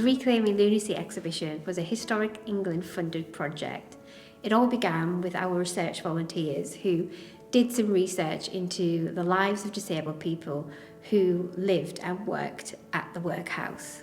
Reclaiming Lunacy exhibition was a Historic England funded project. It all began with our research volunteers who did some research into the lives of disabled people who lived and worked at the Workhouse.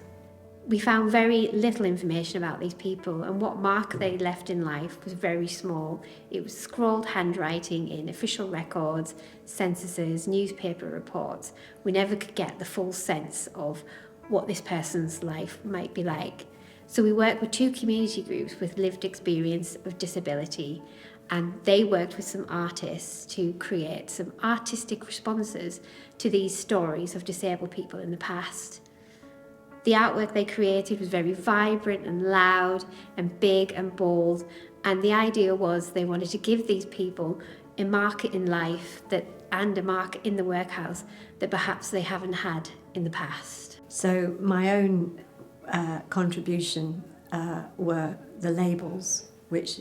We found very little information about these people, and what mark they left in life was very small. It was scrawled handwriting in official records, censuses, newspaper reports. We never could get the full sense of what this person's life might be like. So we worked with two community groups with lived experience of disability, and they worked with some artists to create some artistic responses to these stories of disabled people in the past. The artwork they created was very vibrant and loud and big and bold, and the idea was they wanted to give these people a marker in life and a mark in the workhouse that perhaps they haven't had in the past. So my own contribution were the labels, which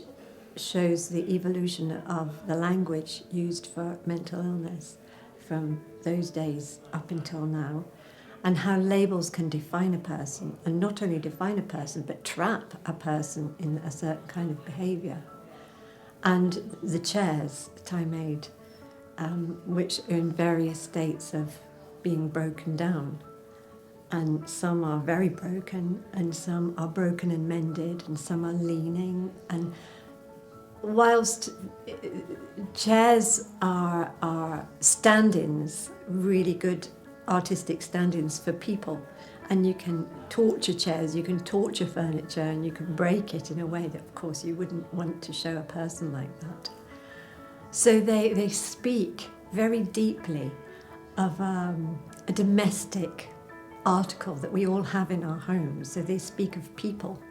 shows the evolution of the language used for mental illness from those days up until now, and how labels can define a person, and not only define a person, but trap a person in a certain kind of behaviour. And the chairs that I made, which are in various states of being broken down. And some are very broken, and some are broken and mended, and some are leaning. And whilst chairs are stand-ins, really good artistic stand-ins for people, and you can torture chairs, you can torture furniture, and you can break it in a way that, of course, you wouldn't want to show a person like that. So they speak very deeply of a domestic article that we all have in our homes, so they speak of people.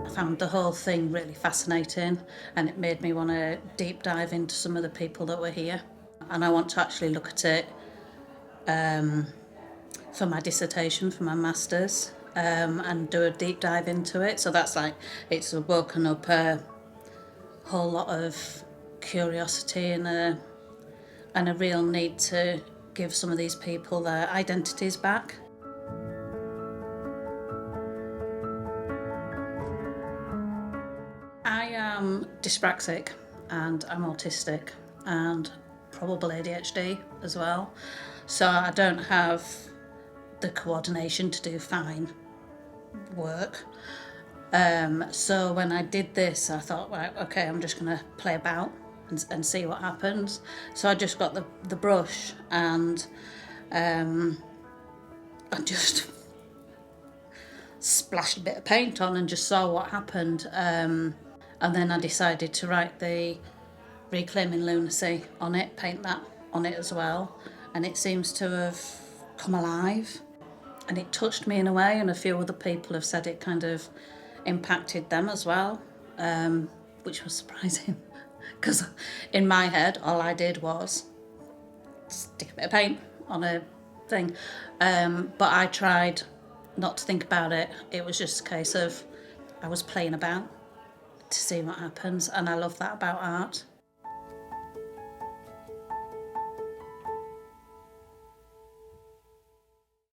I found the whole thing really fascinating, and it made me want to deep dive into some of the people that were here, and I want to actually look at it for my dissertation, for my master's, and do a deep dive into it. So that's it's woken up a whole lot of curiosity and a real need to give some of these people their identities back. I am dyspraxic and I'm autistic and probably ADHD as well, so I don't have the coordination to do fine work. So when I did this, I thought, right, okay, I'm just going to play about and see what happens. So I just got the brush and I just splashed a bit of paint on and just saw what happened. And then I decided to write the Reclaiming Lunacy on it, paint that on it as well. And it seems to have come alive. And it touched me in a way, and a few other people have said it kind of impacted them as well, which was surprising. Because in my head, all I did was stick a bit of paint on a thing. But I tried not to think about it. It was just a case of I was playing about to see what happens, and I love that about art.